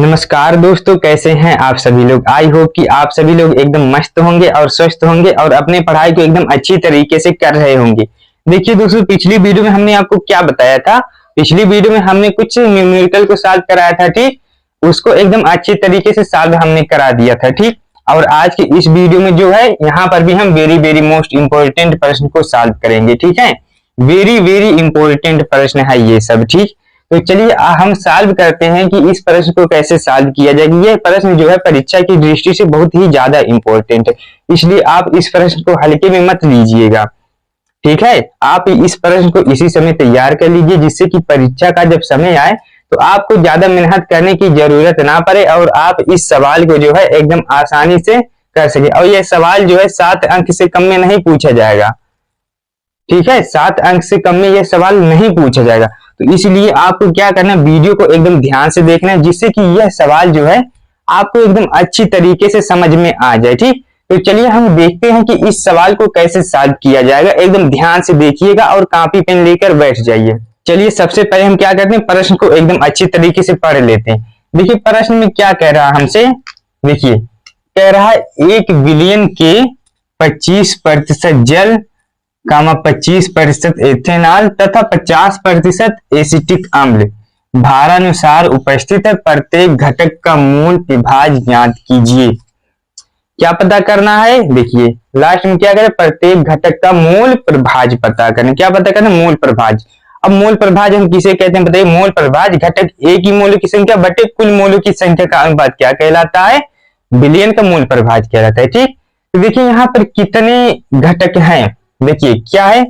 नमस्कार दोस्तों, कैसे हैं आप सभी लोग। आई होप कि आप सभी लोग एकदम मस्त होंगे और स्वस्थ होंगे और अपने पढ़ाई को एकदम अच्छी तरीके से कर रहे होंगे। देखिए दोस्तों, पिछली वीडियो में हमने आपको क्या बताया था। पिछली वीडियो में हमने कुछ न्यूमेरिकल को सॉल्व कराया था, ठीक। उसको एकदम अच्छी तरीके से सॉल्व हमने करा दिया था, ठीक। और आज की इस वीडियो में जो है, यहाँ पर भी हम वेरी वेरी मोस्ट इंपॉर्टेंट प्रश्न को सॉल्व करेंगे, ठीक है। वेरी वेरी इंपॉर्टेंट प्रश्न है ये सब, ठीक। तो चलिए हम सॉल्व करते हैं कि इस प्रश्न को कैसे सॉल्व किया जाएगा। ये प्रश्न जो है परीक्षा की दृष्टि से बहुत ही ज्यादा इंपॉर्टेंट है, इसलिए आप इस प्रश्न को हल्के में मत लीजिएगा, ठीक है। आप इस प्रश्न को इसी समय तैयार कर लीजिए, जिससे कि परीक्षा का जब समय आए तो आपको ज्यादा मेहनत करने की जरूरत ना पड़े और आप इस सवाल को जो है एकदम आसानी से कर सके। और यह सवाल जो है 7 अंक से कम में नहीं पूछा जाएगा, ठीक है। 7 अंक से कम में यह सवाल नहीं पूछा जाएगा। तो इसलिए आपको क्या करना है, वीडियो को एकदम ध्यान से देखना है, जिससे कि यह सवाल जो है आपको एकदम अच्छी तरीके से समझ में आ जाए, ठीक। तो चलिए हम देखते हैं कि इस सवाल को कैसे सॉल्व किया जाएगा। एकदम ध्यान से देखिएगा और कॉपी पेन लेकर बैठ जाइए। चलिए सबसे पहले हम क्या करते हैं, प्रश्न को एकदम अच्छी तरीके से पढ़ लेते हैं। देखिए प्रश्न में क्या कह रहा है हमसे। देखिए कह रहा है 1 बिलियन के 25% जल, 25% एथेनॉल तथा 50% एसिटिक अम्ल भारानुसार उपस्थित है। प्रत्येक घटक का मूल प्रभाज ज्ञात कीजिए। क्या पता करना है, देखिए लास्ट में क्या करें, प्रत्येक घटक का मूल प्रभाज पता करें। क्या पता करें, मूल प्रभाज। अब मूल प्रभाज हम किसे कहते हैं बताइए। मूल प्रभाज घटक ए की मोलों की संख्या बटे कुल मोलों की संख्या का अनुपात क्या कहलाता है, बिलियन का मूल प्रभाज कहलाता है, ठीक। तो देखिए यहाँ पर कितने घटक हैं। देखिए क्या है,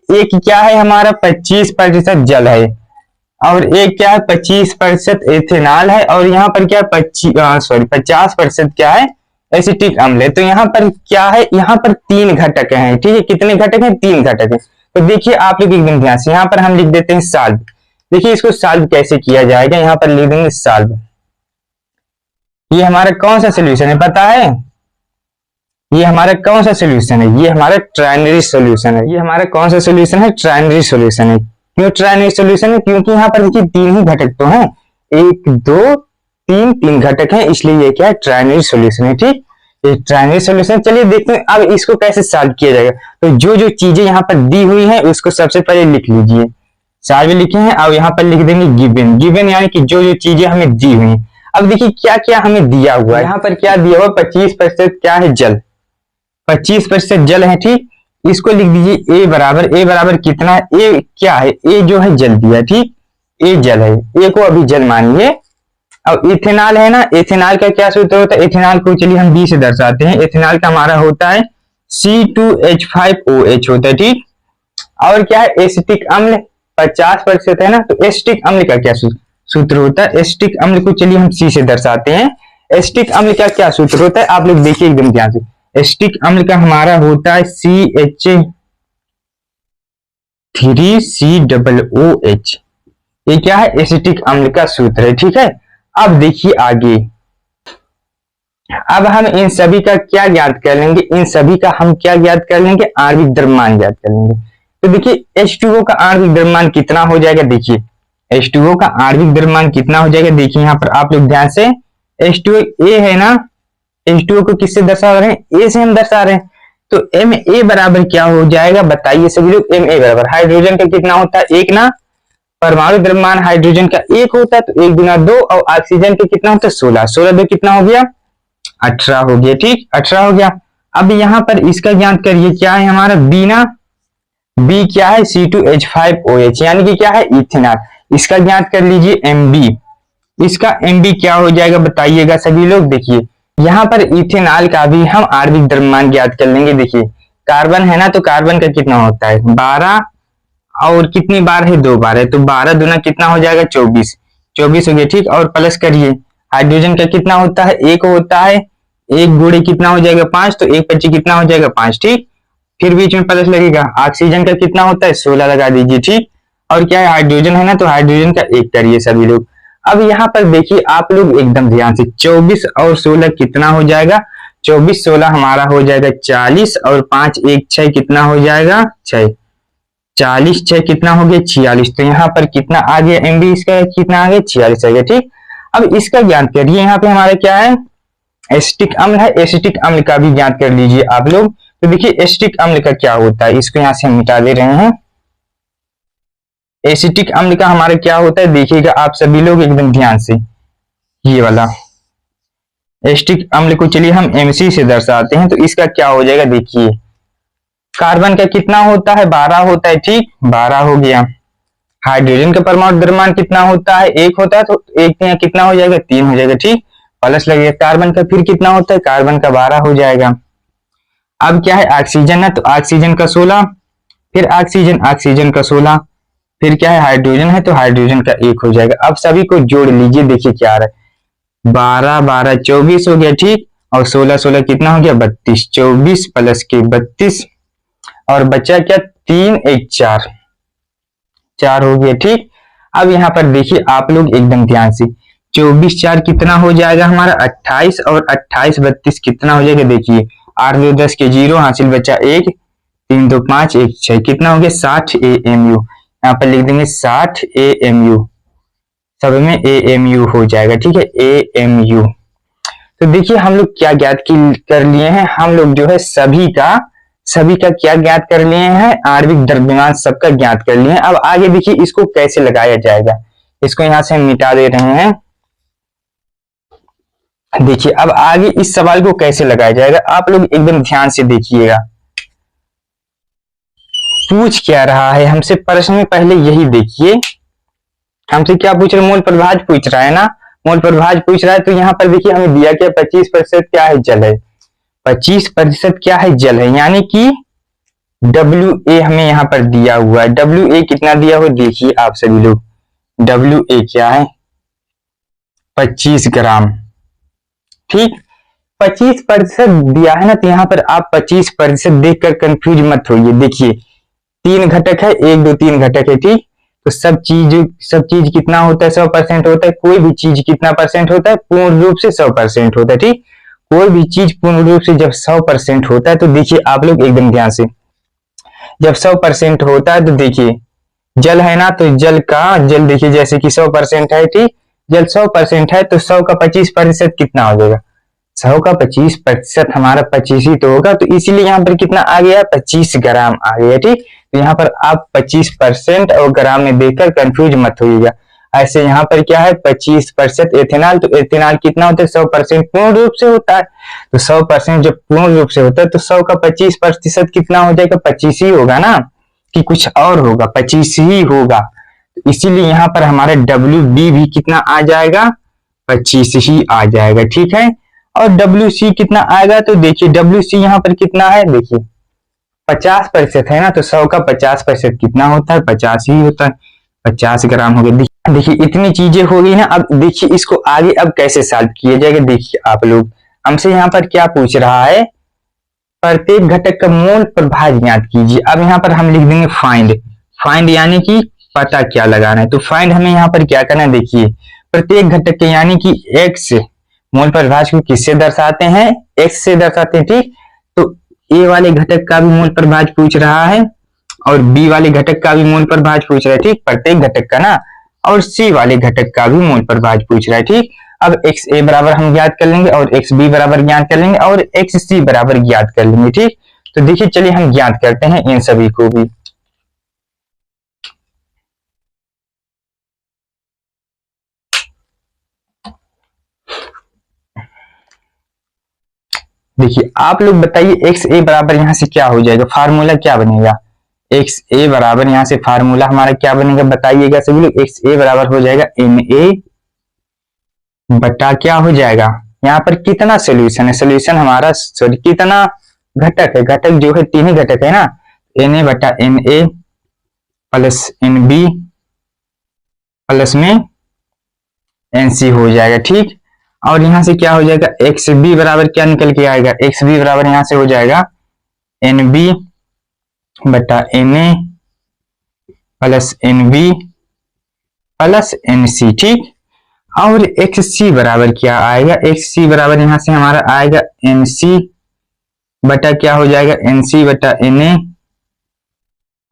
एक क्या है हमारा 25% जल है, और एक क्या है 25% एथेनॉल है, और यहाँ पर क्या 50% क्या है, एसिटिक अम्ल है। तो यहाँ पर क्या है, यहाँ पर 3 घटक हैं, ठीक है। कितने घटक हैं, 3 घटक हैं। तो देखिए आप लोग एकदम ध्यान से, यहाँ पर हम लिख देते हैं सॉल्व। देखिए इसको सॉल्व कैसे किया जाएगा, यहाँ पर लिख देंगे सॉल्व। ये हमारा कौन सा सोल्यूशन है पता है, ये हमारा कौन सा सोल्यूशन है, ये हमारा ट्राइनरी सोल्यूशन है। ये हमारा कौन सा सोल्यूशन है, ट्राइनरी सोल्यूशन है। क्यों ट्राइनरी सोल्यूशन है, क्योंकि यहाँ पर देखिए 3 ही घटक तो हैं, 1 2 3 घटक हैं, इसलिए ये क्या है, ट्राइनरी सोल्यूशन है, ठीक। ये ट्राइनरी सोल्यूशन। चलिए देखते हैं अब इसको कैसे सॉल्व किया जाएगा। तो जो जो चीजें यहाँ पर दी हुई है उसको सबसे पहले लिख लीजिए। सारे लिखे हैं, अब यहाँ पर लिख देंगे गिवन। गिवन यानी कि जो जो चीजें हमें दी हुई है। अब देखिए क्या क्या हमें दिया हुआ है, यहाँ पर क्या दिया हुआ, 25% क्या है, जल, 25% जल है, ठीक। इसको लिख दीजिए ए बराबर कितना, ए क्या है, ए जो है जल दिया, ठीक। ए जल है, ए को अभी जल मानिए। अब इथेनॉल है ना, इथेनॉल का क्या सूत्र होता है, इथेनॉल को चलिए हम बी से दर्शाते हैं। इथेनॉल का हमारा होता है C2H5OH होता है, ठीक। और क्या है, एसिटिक अम्ल 50% है ना, तो एसिटिक अम्ल का क्या सूत्र होता है, एसिटिक अम्ल को चलिए हम सी से दर्शाते हैं। एसिटिक अम्ल का क्या सूत्र होता है, आप लोग देखिए एकदम ध्यान से। एसिटिक अम्ल का हमारा होता है CH3COOH। ये क्या है, एसिटिक अम्ल का सूत्र है, ठीक है। अब देखिए आगे, अब हम इन सभी का क्या ज्ञात कर लेंगे, इन सभी का हम क्या ज्ञात कर लेंगे, आणविक द्रव्यमान ज्ञात कर लेंगे। तो देखिए H2O का आणविक द्रव्यमान कितना हो जाएगा, देखिए H2O का आणविक द्रव्यमान कितना हो जाएगा। देखिए यहाँ पर आप लोग ध्यान से, H2O A है ना, H2O को किससे दर्शा रहे हैं, A से हम दर्शा रहे हैं। तो Ma बराबर क्या हो जाएगा बताइए सभी लोग। Ma बराबर हाइड्रोजन का कितना होता है, 1 ना, परमाणु द्रव्यमान हाइड्रोजन का 1 होता है, तो 1 गुना 2, और ऑक्सीजन के कितना होता है, 16, 16 2 कितना हो गया, 18 हो गया, ठीक, 18 हो गया। अब यहाँ पर इसका ज्ञात करिए, क्या है हमारा बी ना, बी क्या है, C2H5OH यानी कि क्या है, इथेनॉल। इसका ज्ञात कर लीजिए Mb। इसका Mb क्या हो जाएगा बताइएगा सभी लोग। देखिए यहाँ पर इथेनॉल का भी हम आणविक द्रव्यमान ज्ञात कर लेंगे। देखिए कार्बन है ना, तो कार्बन का कितना होता है 12, और कितनी बार है, 2 बार है, तो 12 दूना कितना हो जाएगा, 24, 24 हो गया, ठीक। और प्लस करिए, हाइड्रोजन का कितना होता है, 1 होता है, 1 गुणे कितना हो जाएगा 5, तो 1 25 कितना हो जाएगा 5, ठीक। फिर बीच में प्लस लगेगा। ऑक्सीजन का कितना होता है, 16 लगा दीजिए, ठीक। और क्या है, हाइड्रोजन है ना, तो हाइड्रोजन का 1 करिए सभी लोग। अब यहाँ पर देखिए आप लोग एकदम ध्यान से, 24 और 16 कितना हो जाएगा, 24 16 हमारा हो जाएगा 40, और 5 1 6 कितना हो जाएगा 6, 40 6 कितना हो गया 46। तो यहाँ पर कितना आ गया, Mb इसका कितना आ गया, 46 आ गया, ठीक। अब इसका ज्ञान करिए, यहाँ पे हमारा क्या है, एसिटिक अम्ल है, एसिटिक अम्ल का भी ज्ञान कर लीजिए आप लोग। तो देखिए एसिटिक अम्ल का क्या होता है, इसको यहाँ से हम मिटा दे रहे हैं। एसिटिक अम्ल का हमारा क्या होता है, देखिएगा आप सभी लोग एकदम ध्यान से, ये वाला एसिटिक अम्ल को चलिए हम MC से दर्शाते हैं। तो इसका क्या हो जाएगा, देखिए कार्बन का कितना होता है, 12 होता है, ठीक 12 हो गया। हाइड्रोजन का परमाणु द्रव्यमान कितना होता है, 1 होता है, तो 1 यहाँ कितना हो जाएगा, 3 हो जाएगा, ठीक प्लस लगेगा। कार्बन का फिर कितना होता है, कार्बन का 12 हो जाएगा। अब क्या है, ऑक्सीजन है, तो ऑक्सीजन का 16, फिर ऑक्सीजन का 16, फिर क्या है, हाइड्रोजन है, तो हाइड्रोजन का 1 हो जाएगा। अब सभी को जोड़ लीजिए, देखिए क्या आ रहा है, 12 12 24 हो गया, ठीक, और 16 16 कितना हो गया, 32, 24 प्लस के 32, और बचा क्या, 3 1 4, 4 हो गया, ठीक। अब यहाँ पर देखिए आप लोग एकदम ध्यान से, 24 4 कितना हो जाएगा हमारा, 28, और 28 32 कितना हो जाएगा, देखिए 8 2 10 के 0 हासिल बचा 1, 3 2 5 1 6 कितना हो गया, 60 AMU। यहाँ पर लिख देंगे 60 AMU, सब में AMU हो जाएगा, ठीक है, AMU। तो देखिए हम लोग क्या ज्ञात कर लिए हैं, हम लोग जो है सभी का क्या ज्ञात कर लिए हैं, आणविक द्रव्यमान सबका ज्ञात कर लिए हैं। अब आगे देखिए इसको कैसे लगाया जाएगा, इसको यहां से हम मिटा दे रहे हैं। देखिए अब आगे इस सवाल को कैसे लगाया जाएगा, आप लोग एकदम ध्यान से देखिएगा। पूछ क्या रहा है हमसे प्रश्न में, पहले यही देखिए हमसे क्या पूछ रहा है, मोल प्रभाज पूछ रहा है ना, मोल प्रभाज पूछ रहा है। तो यहाँ पर देखिए हमें दिया क्या, 25% क्या है, जल है, 25% क्या है, जल है, यानी कि WA हमें यहाँ पर दिया हुआ है। WA कितना दिया हुआ, देखिए आप सभी लोग, WA क्या है, 25 ग्राम, ठीक 25% दिया है ना, तो यहाँ पर आप 25% देखकर कंफ्यूज मत होइए। देखिए 3 घटक है, 1 2 3 घटक है, ठीक, तो सब चीज कितना होता है, 100% होता है। कोई भी चीज कितना परसेंट होता है, पूर्ण रूप से 100% होता है, ठीक, कोई भी चीज पूर्ण रूप से जब 100% होता है, तो देखिए आप लोग एकदम ध्यान से, जब 100% होता है, तो देखिए जल है ना, तो जल देखिए जैसे कि 100% है, ठीक, जल 100% है, तो 100 का 25% कितना हो जाएगा, 100 का 25% हमारा 25 ही तो होगा, तो इसीलिए यहाँ पर कितना आ गया, 25 ग्राम आ गया, ठीक। तो यहाँ पर आप 25% और ग्राम में देखकर कंफ्यूज मत होइएगा। ऐसे यहाँ पर क्या है, 25% एथेनॉल, तो एथेनॉल कितना होता है, 100% पूर्ण रूप से होता है, तो 100% जब पूर्ण रूप से होता है, तो 100 का 25% कितना हो जाएगा, 25 ही होगा ना, कि कुछ और होगा, 25 ही होगा। इसीलिए यहाँ पर हमारा WB भी कितना आ जाएगा, 25 ही आ जाएगा, ठीक है। और WC कितना आएगा, तो देखिए WC यहाँ पर कितना है, देखिए 50% है ना, तो 100 का 50% कितना होता है, 50 ही होता है, 50 ग्राम हो गया। देखिए इतनी चीजें हो गई हैं। अब देखिए इसको आगे अब कैसे सॉल्व किया जाएगा, देखिए आप लोग, हमसे यहाँ पर क्या पूछ रहा है, प्रत्येक घटक का मोल प्रभाज ज्ञात कीजिए। अब यहाँ पर हम लिख देंगे फाइंड यानी कि पता क्या लगाना है। तो फाइंड हमें यहाँ पर क्या करना है, देखिए प्रत्येक घटक के यानी कि x मोल प्रभाज को किससे दर्शाते हैं, x से दर्शाते हैं, ठीक। तो A वाले घटक का भी मोल प्रभाज पूछ रहा है, और B वाले घटक का भी मोल प्रभाज पूछ रहा है, ठीक, प्रत्येक घटक का ना, और C वाले घटक का भी मोल प्रभाज पूछ रहा है, ठीक। अब XA बराबर हम ज्ञात कर लेंगे, और XB बराबर ज्ञात कर लेंगे, और XC बराबर ज्ञात कर लेंगे, ठीक। तो देखिए चलिए हम ज्ञात करते हैं इन सभी को भी। देखिए आप लोग बताइए, XA बराबर यहां से क्या हो जाएगा, फार्मूला क्या बनेगा, XA बराबर यहां से फार्मूला हमारा क्या बनेगा, बताइएगा सभी लोग। XA बराबर हो जाएगा Na बटा क्या हो जाएगा, यहाँ पर कितना सोल्यूशन है, सोल्यूशन हमारा सॉरी कितना घटक है, घटक जो है 3 ही घटक है ना, Na बटा Na प्लस Nb प्लस में Nc हो जाएगा, ठीक। और यहां से क्या हो जाएगा, XB बराबर क्या निकल के आएगा, XB बराबर यहां से हो जाएगा NB बटा Na plus NB plus NC, ठीक। और XC बराबर क्या आएगा, XC बराबर यहां से हमारा आएगा NC बटा क्या हो जाएगा, NC बटा Na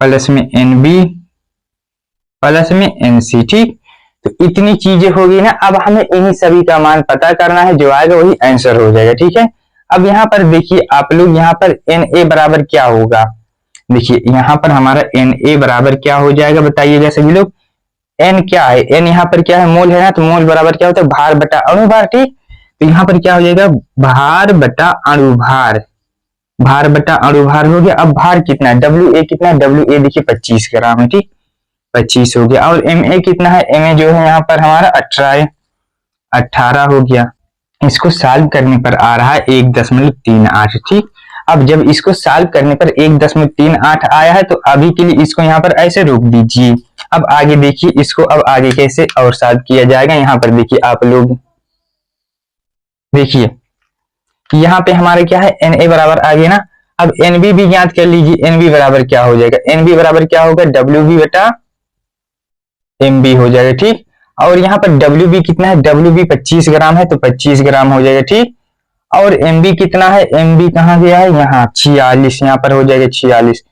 प्लस में NB प्लस में NC, ठीक। तो इतनी चीजें होगी ना। अब हमें इन्हीं सभी का मान पता करना है, जो आएगा वही आंसर हो जाएगा। ठीक है, अब यहाँ पर देखिए आप लोग, यहाँ पर Na बराबर क्या होगा। देखिए यहाँ पर हमारा Na बराबर क्या हो जाएगा, बताइएगा सभी लोग। N क्या है, N यहाँ पर क्या है, मोल है ना, तो मोल बराबर क्या होता है, भार बटा अणुभार। ठीक, तो यहाँ पर क्या हो जाएगा, भार बटा अणुभार, भार बटा अणुभार हो गया। अब भार कितना है, WA कितना है, WA देखिए 25 ग्राम है। ठीक, 25 हो गया। और MA कितना है, MA जो है यहाँ पर हमारा 18 हो गया। इसको सॉल्व करने पर आ रहा है 1.38। ठीक, अब जब इसको सॉल्व करने पर 1.38 आया है, तो अभी के लिए इसको यहाँ पर ऐसे रोक दीजिए। अब आगे देखिए इसको, अब आगे कैसे और सॉल्व किया जाएगा। यहाँ पर देखिए आप लोग, देखिए यहाँ पे हमारा क्या है, Na बराबर आ गया ना। अब Nb भी ज्ञात कर लीजिए। Nb बराबर क्या हो जाएगा, Nb बराबर क्या होगा, WB बटा MB हो जाएगा। ठीक, और यहाँ पर WB कितना है, WB 25 ग्राम है, तो 25 ग्राम हो जाएगा। ठीक, और MB कितना है, MB कहाँ गया है, यहाँ 46, यहाँ पर हो जाएगा 46।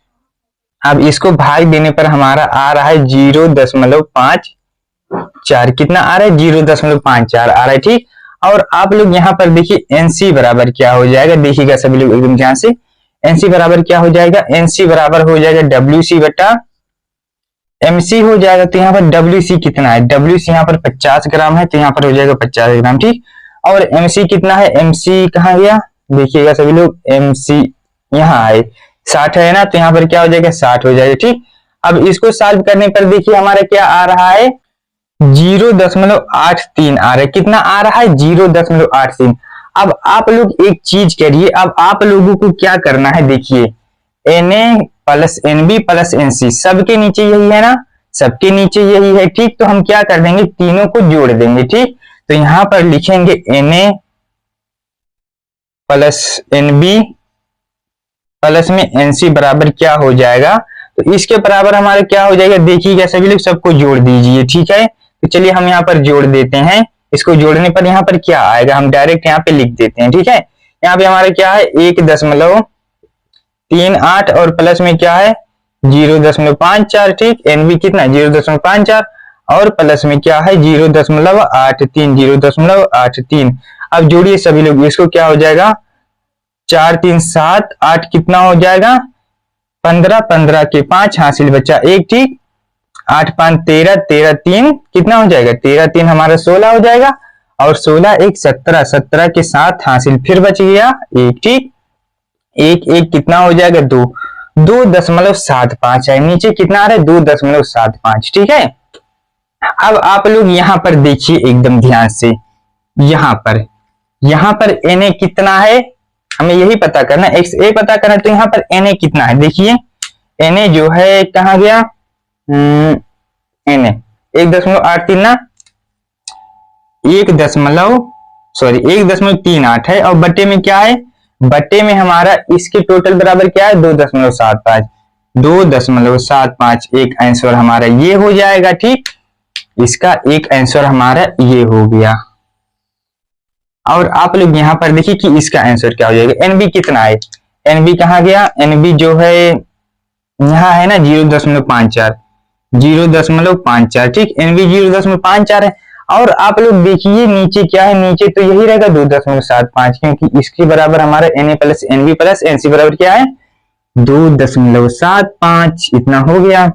अब इसको भाग देने पर हमारा आ रहा है 0.54, कितना आ रहा है, 0.54 आ रहा है। ठीक, और आप लोग यहाँ पर देखिए NC बराबर क्या हो जाएगा, देखिएगा सभी लोग एकदम ध्यान से। NC बराबर क्या हो जाएगा, NC बराबर हो जाएगा WC बटा MC हो जाएगा। तो यहाँ पर WC कितना है, WC यहाँ पर 50 ग्राम है, तो यहाँ पर हो जाएगा 50 ग्राम। ठीक, और MC कितना है, MC कहाँ गया, देखिएगा सभी लोग, MC यहाँ है 60 है ना, तो यहाँ पर क्या हो जाएगा, 60 हो जाएगा। ठीक, अब इसको सॉल्व करने पर देखिए हमारा क्या आ रहा है, 0.83 आ रहा है। कितना आ रहा है, 0.83। अब आप लोग एक चीज करिए, अब आप लोगों को क्या करना है, देखिए Na plus NB plus NC सबके नीचे यही है ना, सबके नीचे यही है। ठीक, तो हम क्या कर देंगे, तीनों को जोड़ देंगे। ठीक, तो यहां पर लिखेंगे Na प्लस NB प्लस में NC बराबर क्या हो जाएगा, तो इसके बराबर हमारा क्या हो जाएगा, देखिएगा सभी लोग, सबको जोड़ दीजिए। ठीक है, तो चलिए हम यहाँ पर जोड़ देते हैं। इसको जोड़ने पर यहाँ पर क्या आएगा, हम डायरेक्ट यहाँ पे लिख देते हैं। ठीक है, यहाँ पे हमारा क्या है, 1.38 और प्लस में क्या है 0.54। ठीक, NB कितना 0.54 और प्लस में क्या है 0.83। अब जोड़िए सभी लोग, इसको क्या हो जाएगा, 4 3 7 8 कितना हो जाएगा, 15 15 के 5 हासिल बचा 1। ठीक, 8 5 13 13 3 कितना हो जाएगा, 13 3 हमारा 16 हो जाएगा, और 16 1 17 17 के 7 हासिल फिर बच गया 1। ठीक, 1 1 कितना हो जाएगा, 2 2.75 है, नीचे कितना आ रहा है 2.75। ठीक है, अब आप लोग यहाँ पर देखिए एकदम ध्यान से, यहाँ पर Na कितना है, हमें यही पता करना, XA पता करना। तो यहाँ पर Na कितना है, देखिए Na जो है कहाँ गया, Na 1.83 ना, 1.38 है, और बटे में क्या है, बटे में हमारा इसके टोटल बराबर क्या है, 2.75 एक आंसर हमारा ये हो जाएगा। ठीक, इसका एक आंसर हमारा ये हो गया। और आप लोग यहाँ पर देखिए कि इसका आंसर क्या हो जाएगा, NB कितना है, NB कहाँ गया, NB जो है यहाँ है ना 0.54। ठीक, NB 0.54 है। और आप लोग देखिए नीचे क्या है, नीचे तो यही रहेगा 2.75, क्योंकि इसके बराबर हमारा Na plus NB plus NC बराबर क्या है 2.75, इतना हो गया।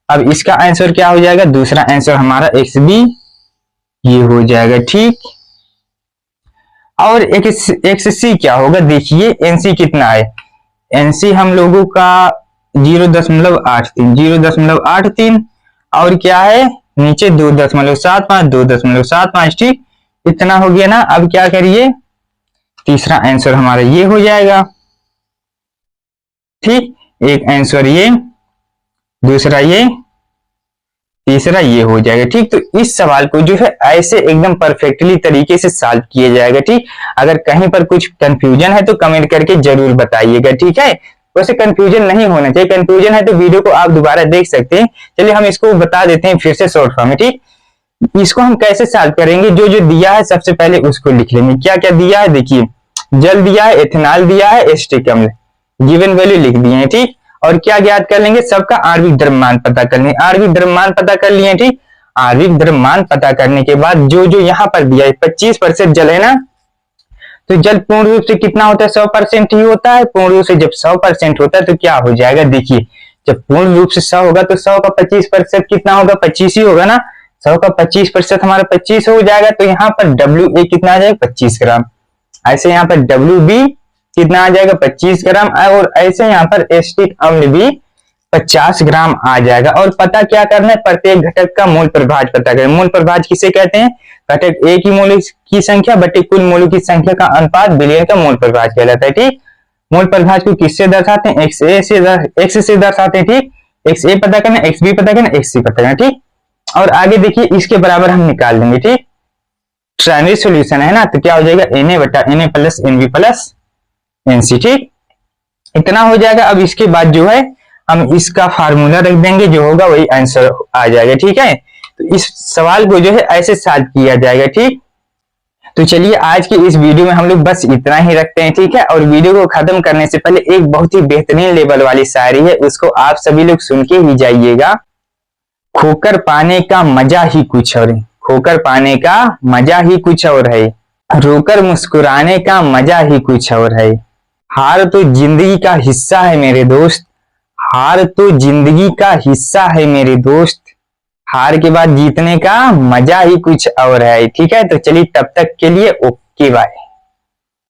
अब इसका आंसर क्या हो जाएगा, दूसरा आंसर हमारा XB ये हो जाएगा। ठीक, और XC क्या होगा, देखिए NC कितना है, NC हम लोगों का 0.83 और क्या है नीचे 2.75। ठीक, इतना हो गया ना। अब क्या करिए, तीसरा आंसर हमारा ये हो जाएगा। ठीक, एक आंसर ये, दूसरा ये, तीसरा ये हो जाएगा। ठीक, तो इस सवाल को जो है ऐसे एकदम परफेक्टली तरीके से सॉल्व किया जाएगा। ठीक, अगर कहीं पर कुछ कंफ्यूजन है तो कमेंट करके जरूर बताइएगा। ठीक है, वैसे कंफ्यूजन नहीं होना चाहिए, कंफ्यूजन है तो वीडियो को आप दोबारा देख सकते हैं। चलिए हम इसको बता देते हैं फिर से शॉर्ट फॉर्म में। ठीक, इसको हम कैसे सॉल्व करेंगे, जो जो दिया है सबसे पहले उसको लिख लेंगे। क्या क्या दिया है, देखिए जल दिया है, एथेनॉल दिया है, एसिटिक अम्ल, गिवन वैल्यू लिख दिए हैं। ठीक, और क्या ज्ञात कर लेंगे, सबका आणविक द्रव्यमान पता कर लेंगे, आणविक द्रव्यमान पता कर लिए। ठीक, आणविक द्रव्यमान पता करने के बाद जो जो यहाँ पर दिया है 25% जल है ना, तो जल पूर्ण रूप से कितना होता है, 100% ही होता है। पूर्ण रूप से जब 100% होता है तो क्या हो जाएगा, देखिए जब पूर्ण रूप से 100 होगा तो 100 का 25% कितना होगा, 25 ही होगा ना। 100 का 25% हमारा 25 हो जाएगा, तो यहाँ पर WA कितना आ जाएगा, 25 ग्राम। ऐसे यहाँ पर WB कितना आ जाएगा, 25 ग्राम। और ऐसे यहाँ पर एसिटिक अम्ल भी 50 ग्राम आ जाएगा। और पता क्या करना है, प्रत्येक घटक का मोल प्रभाज पता करें। मोल प्रभाज किसे कहते हैं, घटक A की मोल की संख्या बटे कुल मोलों की संख्या का अनुपात विलयन का मोल प्रभाज कहलाता है। ठीक, मोल प्रभाज को किससे दर्शाते हैं, X से दर्शाते हैं। ठीक, XA पता करना, XB पता करना, XC पता करना। ठीक, और आगे देखिए इसके बराबर हम निकाल देंगे। ठीक, ट्रायनरी सॉल्यूशन है ना, तो क्या हो जाएगा, Na बटा Na plus NB plus NC। ठीक, इतना हो जाएगा। अब इसके बाद जो है हम इसका फार्मूला रख देंगे, जो होगा वही आंसर आ जाएगा। ठीक है, तो इस सवाल को जो है ऐसे सॉल्व किया जाएगा। ठीक, तो चलिए आज की इस वीडियो में हम लोग बस इतना ही रखते हैं। ठीक है, और वीडियो को खत्म करने से पहले एक बहुत ही बेहतरीन लेवल वाली शायरी है, उसको आप सभी लोग सुन के ही जाइएगा। खोकर पाने का मजा ही कुछ और है, खोकर पाने का मजा ही कुछ और है, रोकर मुस्कुराने का मजा ही कुछ और है। हार तो जिंदगी का हिस्सा है मेरे दोस्त, हार तो जिंदगी का हिस्सा है मेरे दोस्त, हार के बाद जीतने का मजा ही कुछ और है। ठीक है, तो चलिए तब तक के लिए ओके बाय।